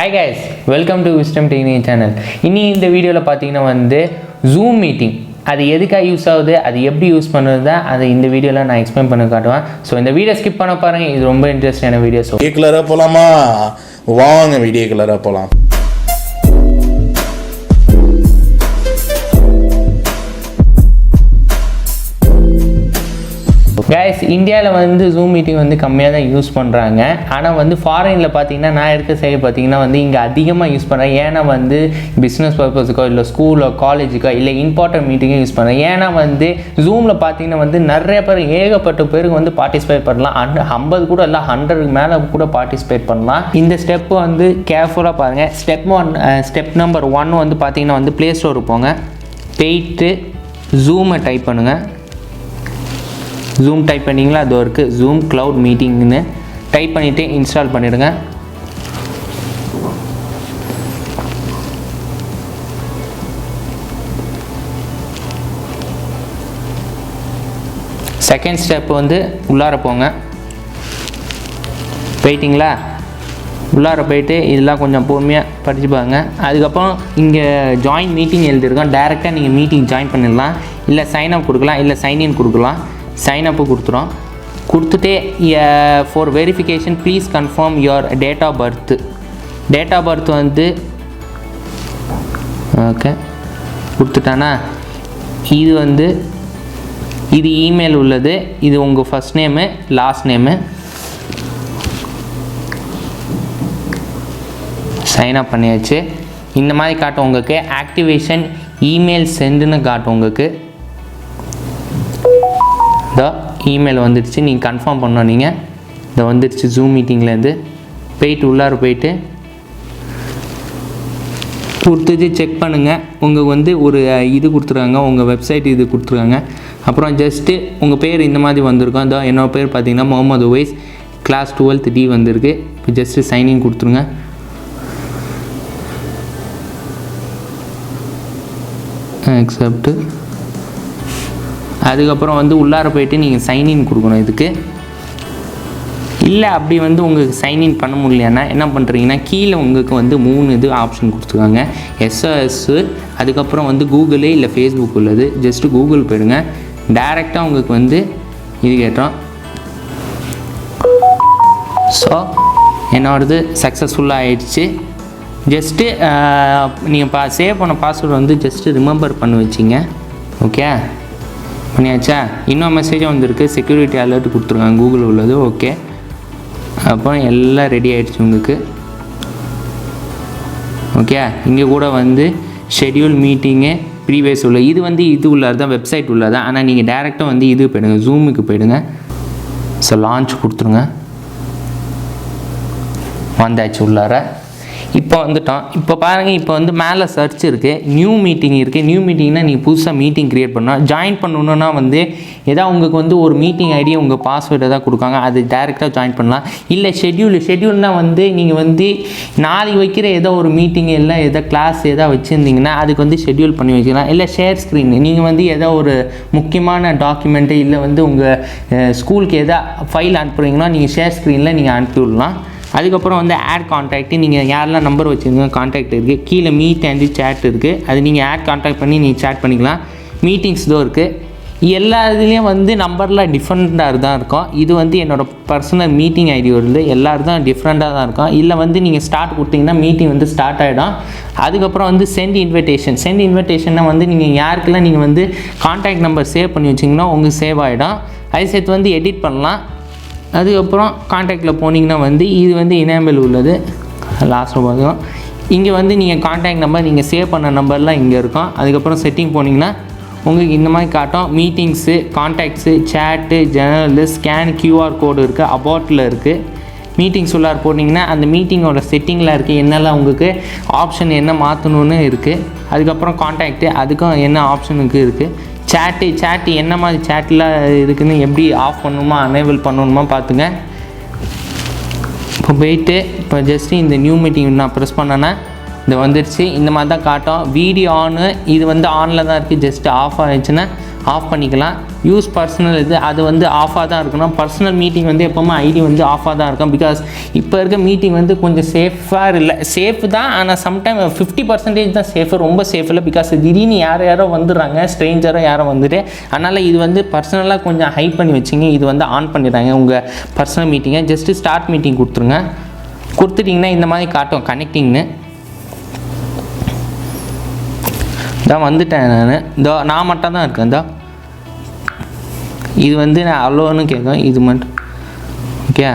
Hi guys, welcome to 𝗙ซี้𝗹𝗶𝗀 channel. இன்னி இந்த வீடியோல பாத்தீங்கன்னா வந்து Zoom மீட்டிங் அது எதுக்காக யூஸ் ஆகுது, அது எப்படி யூஸ் பண்ணுறது அதை இந்த வீடியோல நான் எக்ஸ்பிளைன் பண்ண காட்டுவேன். ஸோ இந்த வீடியோ ஸ்கிப் பண்ண பாருங்க, இது ரொம்ப இன்ட்ரெஸ்டான வீடியோ. ஸோ கிளியரா போலாமா? வாங்க வீடியோ கிளியரா போலாம். கைஸ், இந்தியாவில் வந்து ஜூம் மீட்டிங் வந்து கம்மியாக தான் யூஸ் பண்ணுறாங்க. ஆனால் வந்து ஃபாரினில் பார்த்தீங்கன்னா நான் இருக்க சைடு பார்த்தீங்கன்னா வந்து இங்கே அதிகமாக யூஸ் பண்ணுறேன். ஏன்னா வந்து பிஸ்னஸ் பர்பஸுக்கோ இல்லை ஸ்கூலோ காலேஜுக்கோ இல்லை இம்பார்ட்டன்ட் மீட்டிங்கோ யூஸ் பண்ணுறேன். ஏன்னா வந்து ஜூமில் பார்த்தீங்கன்னா வந்து நிறைய பேர் ஏகப்பட்ட பேருக்கு வந்து பார்ட்டிசிபேட் பண்ணலாம். 50 கூட இல்லை 100க்கு மேலே கூட பார்ட்டிசிபேட் பண்ணலாம். இந்த ஸ்டெப்பு வந்து கேர்ஃபுல்லாக பாருங்கள். ஸ்டெப் நம்பர் 1 வந்து பார்த்தீங்கன்னா வந்து ப்ளே ஸ்டோர் போங்க, போயிட்டு ஜூமை டைப் பண்ணுங்கள். ஜூம் டைப் பண்ணிங்களா, அது இருக்குது ஜூம் க்ளவுட் மீட்டிங்னு டைப் பண்ணிவிட்டு இன்ஸ்டால் பண்ணிவிடுங்க. செகண்ட் ஸ்டெப் வந்து உள்ளார போங்க. போயிட்டிங்களா? உள்ளார போயிட்டு இதெல்லாம் கொஞ்சம் பொறுமையாக படித்து பாருங்க. அதுக்கப்புறம் இங்கே ஜாயின் மீட்டிங் எழுதியிருக்கோம். டைரெக்டாக நீங்கள் மீட்டிங் ஜாயின் பண்ணிடலாம், இல்லை சைன்அப் கொடுக்கலாம், இல்லை சைன்இன் கொடுக்கலாம். சைன்அப்பு கொடுத்துரும். கொடுத்துட்டு for verification please confirm your date of birth. Date of birth வந்து ஓகே கொடுத்துட்டானா, இது வந்து இது இமெயில் உள்ளது, இது உங்கள் first name last name. Sign up பண்ணியாச்சு. இந்த மாதிரி காட்டும் உங்களுக்கு. ஆக்டிவேஷன் இமெயில் சென்டுன்னு காட்டும் உங்களுக்கு. இந்த இமெயில் வந்துடுச்சு, நீங்கள் கன்ஃபார்ம் பண்ணோம். நீங்கள் இந்த வந்துடுச்சு ஜூம் மீட்டிங்லேருந்து. போயிட்டு உள்ளார போயிட்டு கொடுத்துட்டு செக் பண்ணுங்கள். உங்களுக்கு வந்து ஒரு இது கொடுத்துருக்காங்க, உங்கள் வெப்சைட் இது கொடுத்துருக்காங்க. அப்புறம் ஜஸ்ட்டு உங்கள் பேர் இந்த மாதிரி வந்திருக்கும். இந்த என்னோடய பேர் பார்த்தீங்கன்னா Mohammed Uvais, class 12th D வந்திருக்கு. இப்போ ஜஸ்ட்டு சைன்இன் கொடுத்துருங்க. அக்செப்ட்டு. அதுக்கப்புறம் வந்து உள்ளார போயிட்டு நீங்கள் சைன்இன் கொடுக்கணும். இதுக்கு இல்லை அப்படி வந்து உங்களுக்கு சைன்இன் பண்ண முடியலன்னா என்ன பண்ணுறீங்கன்னா, கீழே உங்களுக்கு வந்து 3 இது ஆப்ஷன் கொடுத்துருக்காங்க. எஸ்ஓஎஸ், அதுக்கப்புறம் வந்து கூகுளு இல்லை ஃபேஸ்புக் உள்ளது. ஜஸ்ட்டு கூகுள் போயிடுங்க. டைரெக்டாக உங்களுக்கு வந்து இது கேட்டோம். ஸோ என்னோடது சக்ஸஸ்ஃபுல்லாக ஆயிடுச்சு. ஜஸ்ட்டு நீங்கள் சேவ் பண்ண பாஸ்வேர்டு வந்து ஜஸ்ட்டு ரிமெம்பர் பண்ணி வச்சிங்க. ஓகே பண்ணியாச்சா? இன்னொரு மெசேஜும் வந்திருக்கு, செக்யூரிட்டி அலர்ட் கொடுத்துருக்காங்க கூகுள் உள்ளது. ஓகே, அப்போ எல்லாம் ரெடி ஆகிடுச்சு உங்களுக்கு. ஓகே, இங்கே கூட வந்து ஷெட்யூல் மீட்டிங்கு ப்ரீவியஸ் உள்ள இது வந்து இது உள்ளது தான், வெப்சைட் உள்ளது. ஆனால் நீங்கள் டேரெக்டாக வந்து இது போயிடுங்க, ஜூமுக்கு போயிடுங்க. ஸோ லான்ச் கொடுத்துருங்க. வந்தாச்சு உள்ளார. இப்போ வந்துட்டோம். இப்போ பாருங்கள், இப்போ வந்து மேலே சர்ச் இருக்குது, நியூ மீட்டிங் இருக்குது. நியூ மீட்டிங்னால் நீங்கள் புதுசாக மீட்டிங் க்ரியேட் பண்ணணும். ஜாயின் பண்ணணுன்னா வந்து எதாவது உங்களுக்கு வந்து ஒரு மீட்டிங் ஐடி உங்கள் பாஸ்வேர்டு எதாவது கொடுக்காங்க, அது டேரெக்டாக ஜாயின் பண்ணலாம். இல்லை ஷெட்யூல்னால் வந்து நீங்கள் வந்து நாளைக்கு வைக்கிற ஏதோ ஒரு மீட்டிங் இல்லை ஏதோ கிளாஸ் எதாவது வச்சுருந்தீங்கன்னா அதுக்கு வந்து ஷெட்யூல் பண்ணி வச்சுக்கலாம். இல்லை ஷேர் ஸ்க்ரீன், நீங்கள் வந்து ஏதோ ஒரு முக்கியமான டாக்குமெண்ட்டு இல்லை வந்து உங்கள் ஸ்கூலுக்கு எதாவது ஃபைல் அனுப்புகிறீங்கன்னா நீங்கள் ஷேர் ஸ்க்ரீனில் நீங்கள் அனுப்பி விடலாம். அதுக்கப்புறம் வந்து ஆட் கான்டாக்ட், நீங்கள் யாரெல்லாம் நம்பர் வச்சுருங்க கான்டாக்ட் இருக்குது. கீழே மீட் அண்ட் சேட் இருக்குது, அது நீங்கள் ஆட் கான்டாக்ட் பண்ணி நீங்கள் சேட் பண்ணிக்கலாம். மீட்டிங்ஸ் தான் இருக்குது. எல்லா இதுலேயும் வந்து நம்பர்லாம் டிஃப்ரெண்ட்டாக தான் இருக்கும். இது வந்து என்னோடய பர்சனல் மீட்டிங் ஐடி வருது, எல்லோரும் தான் டிஃப்ரெண்ட்டாக தான் இருக்கும். இல்லை வந்து நீங்கள் ஸ்டார்ட் கொடுத்தீங்கன்னா மீட்டிங் வந்து ஸ்டார்ட் ஆகிடும். அதுக்கப்புறம் வந்து சென்ட் இன்விடேஷன்னா வந்து நீங்கள் யாருக்கெல்லாம் நீங்கள் வந்து கான்டாக்ட் நம்பர் சேவ் பண்ணி வச்சிங்கன்னா உங்களுக்கு சேவ் ஆகிடும். அது சேர்த்து வந்து எடிட் பண்ணலாம். அதுக்கப்புறம் கான்டாக்டில் போனீங்கன்னா வந்து இது வந்து எனேபிள் உள்ளது. லாஸ்ட்டில் பார்த்தோம். இங்கே வந்து நீங்கள் கான்டாக்ட் நம்பர் நீங்கள் சேவ் பண்ண நம்பர்லாம் இங்கே இருக்கும். அதுக்கப்புறம் செட்டிங் போனீங்கன்னா உங்களுக்கு இந்த மாதிரி காட்டும். மீட்டிங்ஸு, கான்டாக்ட்ஸு, சேட்டு, ஜெனரல், ஸ்கேன், QR கோடு இருக்குது, அபவுட்டில் இருக்குது. மீட்டிங்ஸ் உள்ளார போட்டிங்கன்னா அந்த மீட்டிங்கோட செட்டிங்கில் இருக்குது, என்னெல்லாம் உங்களுக்கு ஆப்ஷன் என்ன மாற்றணுன்னு இருக்குது. அதுக்கப்புறம் கான்டாக்ட்டு, அதுக்கும் என்ன ஆப்ஷனுக்கு இருக்குது. சேட்டு என்ன மாதிரி சேட்டில் இருக்குதுன்னு எப்படி ஆஃப் பண்ணணுமா எனேபிள் பண்ணணுமா பார்த்துங்க. இப்போ போயிட்டு இப்போ ஜஸ்ட்டு இந்த நியூ மீட்டிங் நான் ப்ரெஸ் பண்ணேன்னா இது வந்துடுச்சு. இந்த மாதிரி தான் காட்டும். வீடியோ ஆனு, இது வந்து ஆனில் தான் இருக்குது. ஜஸ்ட் ஆஃப் ஆகிடுச்சுன்னா ஆஃப் பண்ணிக்கலாம். யூஸ் பர்சனல் இது அது வந்து ஆஃபாக தான் இருக்கணும். பர்சனல் மீட்டிங் வந்து எப்போவுமே ஐடி வந்து ஆஃபாக தான் இருக்கும். பிகாஸ் இப்போ இருக்க மீட்டிங் வந்து கொஞ்சம் சேஃபாக இல்லை, சேஃப் தான். ஆனால் சம்டைம் 50% தான் சேஃபு, ரொம்ப சேஃப் இல்லை. பிகாஸ் திடீர்னு யாரோ வந்துடுறாங்க, ஸ்ட்ரேஞ்சரோ யாரோ வந்துட்டு. அதனால் இது வந்து பர்சனலாக கொஞ்சம் ஹை பண்ணி வச்சிங்க. இது வந்து ஆன் பண்ணிடுறாங்க உங்கள் பர்சனல் மீட்டிங்கை. ஜஸ்ட்டு ஸ்டார்ட் மீட்டிங் கொடுத்துருங்க. கொடுத்துட்டிங்கன்னா இந்த மாதிரி காட்டும் கனெக்டிங்னு. இதான் வந்துட்டேன் நான் மட்டும் தான் இருக்கேன். இது வந்து நான் அவ்வளோன்னு கேட்கும். இது மட்டும் ஓகே.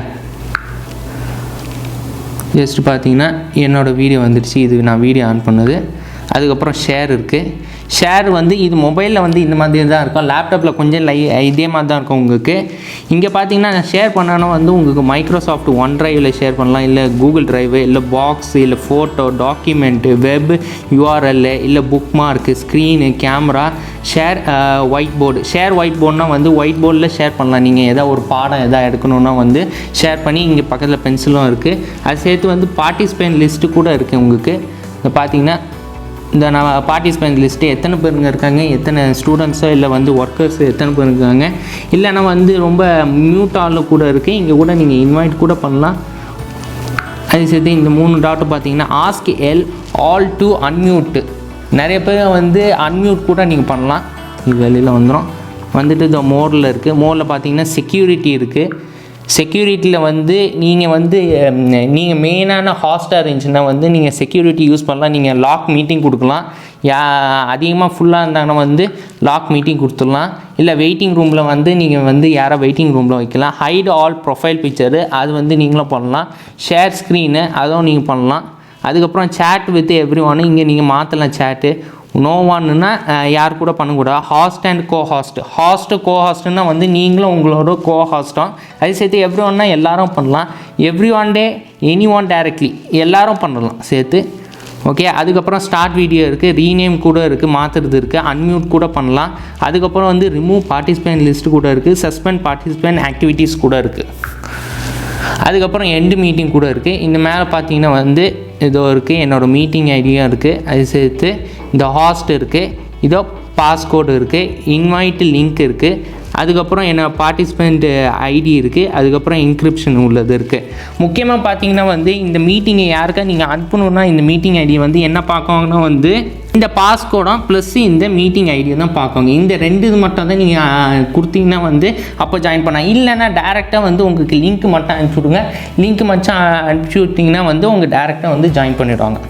ஜஸ்ட் பார்த்தீங்கன்னா என்னோடய வீடியோ வந்துடுச்சு. இது நான் வீடியோ ஆன் பண்ணது. அதுக்கப்புறம் ஷேர் இருக்குது. ஷேர் வந்து இது மொபைலில் வந்து இந்த மாதிரி தான் இருக்கும். லேப்டாப்பில் கொஞ்சம் இதே மாதிரி தான் இருக்கும் உங்களுக்கு. இங்கே பார்த்தீங்கன்னா நான் ஷேர் பண்ணாலும் வந்து உங்களுக்கு மைக்ரோசாஃப்ட் ஒன் ட்ரைவில் ஷேர் பண்ணலாம், இல்லை கூகுள் ட்ரைவு, இல்லை பாக்ஸ், இல்லை ஃபோட்டோ, டாக்குமெண்ட்டு, வெப் யூஆர்எல், இல்லை bookmark, screen, camera, share whiteboard. Share white போர்டுனால் வந்து ஒயிட் போர்டில் ஷேர் பண்ணலாம். நீங்கள் எதாவது ஒரு பாடம் எதாவது எடுக்கணுன்னா வந்து ஷேர் பண்ணி. இங்கே பக்கத்தில் பென்சிலும் இருக்குது. அது சேர்த்து வந்து பார்ட்டிசிபென்ட் லிஸ்ட்டு கூட இருக்குது உங்களுக்கு. இங்கே பார்த்தீங்கன்னா இந்த நான் பார்ட்டிசிபென்ட் லிஸ்ட்டு எத்தனை பேருங்க இருக்காங்க, எத்தனை ஸ்டூடெண்ட்ஸோ இல்லை வந்து ஒர்க்கர்ஸோ எத்தனை பேர் இருக்காங்க, இல்லைனா வந்து ரொம்ப மியூட் ஆளில் கூட இருக்குது. இங்கே கூட நீங்கள் இன்வைட் கூட பண்ணலாம். அது சேர்த்து இந்த 3 டாட்டு பார்த்தீங்கன்னா ஆஸ்க் ஆல் டு அன்மியூட்டு. நிறைய பேர் வந்து அன்மியூட் கூட நீங்கள் பண்ணலாம். இது வெளியில் வந்துடும். வந்துட்டு இந்த மோடில் இருக்குது. மோடில் பார்த்தீங்கன்னா செக்யூரிட்டி இருக்குது. செக்யூரிட்டியில் வந்து நீங்கள் மெயினான ஹாஸ்டாக இருந்துச்சுன்னா வந்து நீங்கள் செக்யூரிட்டி யூஸ் பண்ணலாம். நீங்கள் லாக் மீட்டிங் கொடுக்கலாம். அதிகமாக ஃபுல்லாக இருந்தாங்கன்னா வந்து லாக் மீட்டிங் கொடுத்துடலாம். இல்லை வெயிட்டிங் ரூமில் வந்து நீங்கள் வந்து யாரை வெயிட்டிங் ரூமில் வைக்கலாம். ஹைட் ஆல் ப்ரொஃபைல் பிக்சரு அது வந்து நீங்களும் பண்ணலாம். ஷேர் ஸ்க்ரீனு அதுவும் நீங்கள் பண்ணலாம். அதுக்கப்புறம் சேட் வித் எவ்ரி ஒன்று இங்கே நீங்கள் மாற்றலாம். சேட்டு நோ ஒன்னுன்னா யார் கூட பண்ணக்கூடாது. ஹாஸ்ட் அண்ட் ஹாஸ்ட்டு கோஹாஸ்ட்டுன்னா வந்து நீங்களும் உங்களோட கோஹாஸ்ட்டும். அது சேர்த்து எவ்ரி ஒன்னா எல்லோரும் பண்ணலாம். Every one day any one directly எல்லோரும் பண்ணலாம் சேர்த்து. ஓகே. அதுக்கப்புறம் ஸ்டார்ட் வீடியோ இருக்குது, ரீநேம் கூட இருக்குது, மாற்றுறது இருக்குது, அன்மியூட் கூட பண்ணலாம். அதுக்கப்புறம் வந்து ரிமூவ் பார்ட்டிசிபென்ட் லிஸ்ட்டு கூட இருக்குது, சஸ்பெண்ட் பார்ட்டிசிபென்ட் ஆக்டிவிட்டீஸ் கூட இருக்குது. அதுக்கப்புறம் எண்டு மீட்டிங் கூட இருக்குது. இந்த மேலே பார்த்தீங்கன்னா வந்து இதோ இருக்குது, என்னோடய மீட்டிங் ஐடியும் இருக்குது. அது சேர்த்து இந்த ஹாஸ்ட் இருக்குது, இதோ பாஸ்கோடு இருக்குது, இன்வைட் லிங்க் இருக்குது. அதுக்கப்புறம் என்ன பார்ட்டிசிபெண்ட் ஐடி இருக்குது. அதுக்கப்புறம் இன்கிரிப்ஷன் உள்ளது இருக்குது. முக்கியமாக பார்த்தீங்கன்னா வந்து இந்த மீட்டிங்கை யாருக்கா நீங்கள் அனுப்பணுன்னா இந்த மீட்டிங் ஐடியை வந்து என்ன பார்க்கணுன்னா வந்து இந்த பாஸ்கோடும் ப்ளஸ் இந்த மீட்டிங் ஐடியை தான் பார்க்கோங்க. இந்த 2 இது மட்டும் தான் நீங்கள் கொடுத்தீங்கன்னா வந்து அப்போ ஜாயின் பண்ணலாம். இல்லைன்னா டேரெக்டாக வந்து உங்களுக்கு லிங்க் மட்டும் அனுப்பிச்சி விடுங்க. லிங்க் மட்டும் அனுப்பிச்சி விட்டிங்கன்னா வந்து உங்கள் டேரெக்டாக வந்து ஜாயின் பண்ணிவிடுவாங்க.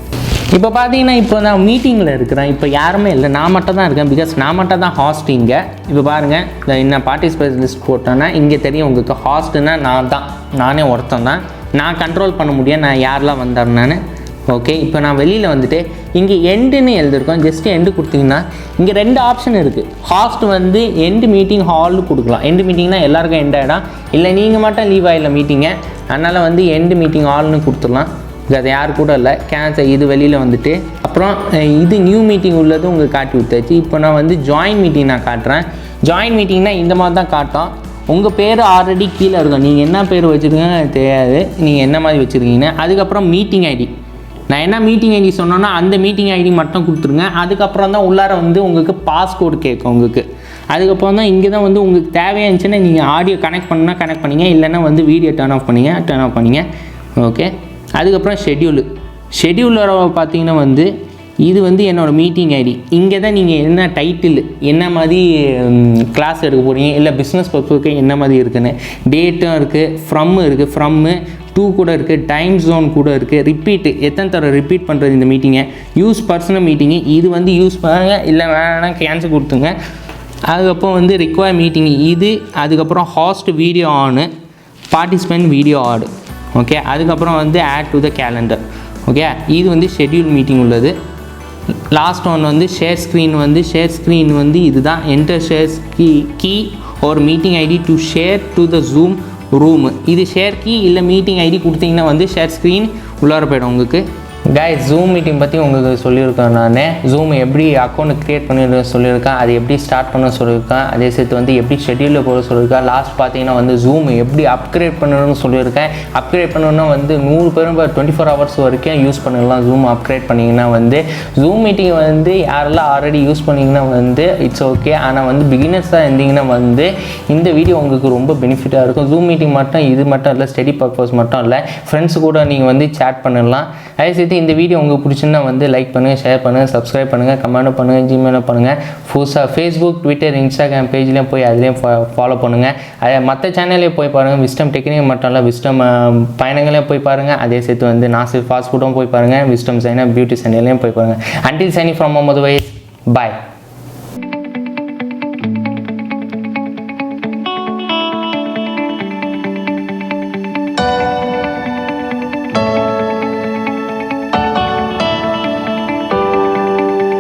இப்போ பார்த்தீங்கன்னா இப்போ நான் மீட்டிங்கில் இருக்கிறேன். இப்போ யாருமே இல்லை, நான் மட்டும் தான் இருக்கேன். பிகாஸ் நான் மட்டும் தான் ஹாஸ்ட் இங்கே. இப்போ பாருங்கள், இந்த என்ன பார்ட்டிசிபேட் லிஸ்ட் போட்டோன்னா இங்கே தெரியும் உங்களுக்கு. ஹாஸ்ட்டுன்னா நானே ஒருத்தன் தான். நான் கண்ட்ரோல் பண்ண முடியும் நான் யாரெல்லாம் வந்தாருன்னு. ஓகே. இப்போ நான் வெளியில் வந்துட்டு இங்கே எண்டுன்னு எழுதிருக்கோம். ஜஸ்ட்டு எண்டு கொடுத்தீங்கன்னா இங்கே 2 ஆப்ஷன் இருக்குது. ஹாஸ்ட் வந்து எண்டு மீட்டிங் ஹால்னு கொடுக்கலாம். எண்டு மீட்டிங்னா எல்லாருக்கும் எண்ட் ஆகிடும். இல்லை நீங்கள் மட்டும் லீவ் ஆகிடல மீட்டிங்கை, அதனால் வந்து எண்டு மீட்டிங் ஹால்னு கொடுத்துடலாம். அது யார் கூட இல்லை, கேன்சல். இது வெளியில் வந்துட்டு அப்புறம் இது நியூ மீட்டிங் உள்ளது உங்களுக்கு காட்டி விட்டாச்சு. இப்போ நான் வந்து ஜாயின் மீட்டிங் நான் காட்டுறேன். ஜாயின் மீட்டிங்னா இந்த மாதிரி தான் காட்டும். உங்கள் பேர் ஆல்ரெடி கீழே இருக்கும். நீங்கள் என்ன பேர் வச்சுருக்கீங்கன்னு எனக்கு தெரியாது, நீங்கள் என்ன மாதிரி வச்சுருக்கீங்கன்னு. அதுக்கப்புறம் மீட்டிங் ஐடி, நான் என்ன மீட்டிங் ஐடி சொன்னோன்னா அந்த மீட்டிங் ஐடி மட்டும் கொடுத்துருங்க. அதுக்கப்புறம் தான் உள்ளார வந்து உங்களுக்கு பாஸ்கோடு கேட்கும் உங்களுக்கு. அதுக்கப்புறம் தான் இங்கே தான் வந்து உங்களுக்கு தேவையாக இருந்துச்சுன்னா நீங்கள் ஆடியோ கனெக்ட் பண்ணால் கனெக்ட் பண்ணிங்க, இல்லைன்னா வந்து வீடியோ டர்ன் ஆஃப் பண்ணிங்க. ஓகே. அதுக்கப்புறம் ஷெட்யூலரை பார்த்தீங்கன்னா வந்து இது வந்து என்னோடய மீட்டிங் ஐடி. இங்கே தான் நீங்கள் என்ன டைட்டில், என்ன மாதிரி கிளாஸ் எடுக்க போகிறீங்க, இல்லை பிஸ்னஸ் பர்பஸ்க்கு என்ன மாதிரி இருக்குன்னு டேட்டும் இருக்குது, ஃப்ரம்மு டூ கூட இருக்குது, டைம் ஜோன் கூட இருக்குது, ரிப்பீட்டு எத்தனை தடவை ரிப்பீட் பண்ணுறது இந்த மீட்டிங்கை, யூஸ் பர்சனல் மீட்டிங்கு இது வந்து யூஸ் பண்ணுங்க, இல்லை வேணாம் கேன்சல் கொடுத்துங்க. அதுக்கப்புறம் வந்து ரிக்வயர் மீட்டிங் இது. அதுக்கப்புறம் host video on, participant video ஆடு. ஓகே. அதுக்கப்புறம் வந்து add to the calendar. Okay. இது வந்து ஷெட்யூல் மீட்டிங் உள்ளது. லாஸ்ட் ஒன் வந்து ஷேர் ஸ்க்ரீன் வந்து இதுதான். என்டர் ஷேர் கீ ஒரு meeting ID to share to the Zoom room. இது ஷேர் கீ இல்லை மீட்டிங் ஐடி கொடுத்தீங்கன்னா வந்து ஷேர் ஸ்க்ரீன் உள்ளார போய்டும் உங்களுக்கு. கைஸ் ஜூம் மீட்டிங் பற்றி உங்களுக்கு சொல்லியிருக்கேன். நான் ஜூம் எப்படி அக்கௌண்ட் க்ரியேட் பண்ணி சொல்லியிருக்கேன், அது எப்படி ஸ்டார்ட் பண்ண சொல்லியிருக்கேன், அதே சேர்த்து வந்து எப்படி ஷெட்யூலில் போட சொல்லியிருக்கேன். லாஸ்ட் பார்த்தீங்கன்னா வந்து ஜூம் எப்படி அப்கிரேட் பண்ணணும்னு சொல்லியிருக்கேன். அப்கிரேட் பண்ணணுன்னா வந்து 100 பேரும் 24 ஹவர்ஸ் வரைக்கும் யூஸ் பண்ணிடலாம். ஜூம் அப்கிரேட் பண்ணிங்கன்னா வந்து ஜூம் மீட்டிங் வந்து யாரெல்லாம் ஆல்ரெடி யூஸ் பண்ணிங்கன்னா வந்து இட்ஸ் ஓகே. ஆனால் வந்து பிகினர்ஸாக இருந்தீங்கன்னா வந்து இந்த வீடியோ உங்களுக்கு ரொம்ப பெனிஃபிட்டாக இருக்கும். ஜூம் மீட்டிங் மட்டும் இது மட்டும் இல்லை, ஸ்டடி பர்பஸ் மட்டும் இல்லை, ஃப்ரெண்ட்ஸ் கூட நீங்கள் வந்து சேட் பண்ணலாம். அதே சேர்த்து இந்த வீடியோ உங்களுக்கு பிடிச்சுன்னா வந்து லைக் பண்ணுங்கள், ஷேர் பண்ணுங்கள், சப்ஸ்கிரைப் பண்ணுங்கள், கமெண்ட் பண்ணுங்கள், ஜிமெயில் பண்ணுங்கள். புதுசாக ஃபேஸ்புக், ட்விட்டர், இன்ஸ்டாகிராம் பேஜ்லேயும் போய் அதுலேயும் ஃபாலோ பண்ணுங்கள். அதே மற்ற சேனல்லையும் போய் பாருங்கள். விஸ்டம் டெக்னிக் மட்டும் இல்லை, விஸ்டம் பயணங்களையும் போய் பாருங்கள். அதே சேர்த்து வந்து நாசிர் ஃபாஸ்ட் ஃபுட்டும் போய் பாருங்கள். விஸ்டம் சைனா பியூட்டி சேனல்லையும் போய் பாருங்கள். அன்டில் சைனிங் ஃப்ரம் முகமது வைஸ், பாய்.